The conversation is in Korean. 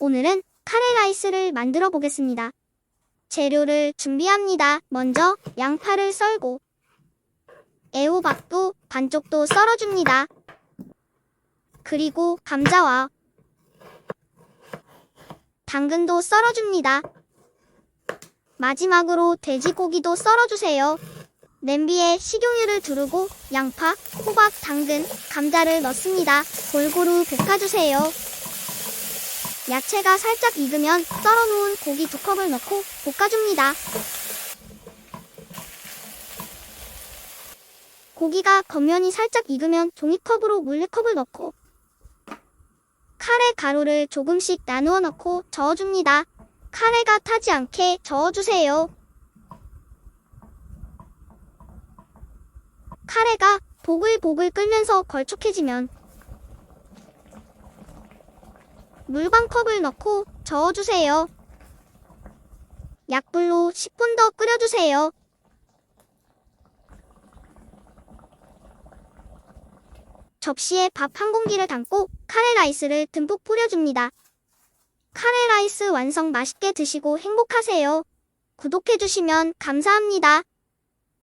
오늘은 카레 라이스를 만들어 보겠습니다. 재료를 준비합니다. 먼저 양파를 썰고 애호박도 반쪽도 썰어줍니다. 그리고 감자와 당근도 썰어줍니다. 마지막으로 돼지고기도 썰어주세요. 냄비에 식용유를 두르고 양파, 호박, 당근, 감자를 넣습니다. 골고루 볶아주세요. 야채가 살짝 익으면 썰어놓은 고기 2컵을 넣고 볶아줍니다. 고기가 겉면이 살짝 익으면 종이컵으로 물 4컵을 넣고 카레 가루를 조금씩 나누어 넣고 저어줍니다. 카레가 타지 않게 저어주세요. 카레가 보글보글 끓면서 걸쭉해지면 물 1컵을 넣고 저어주세요. 약불로 10분 더 끓여주세요. 접시에 밥 1공기를 담고 카레 라이스를 듬뿍 뿌려줍니다. 카레 라이스 완성. 맛있게 드시고 행복하세요. 구독해주시면 감사합니다.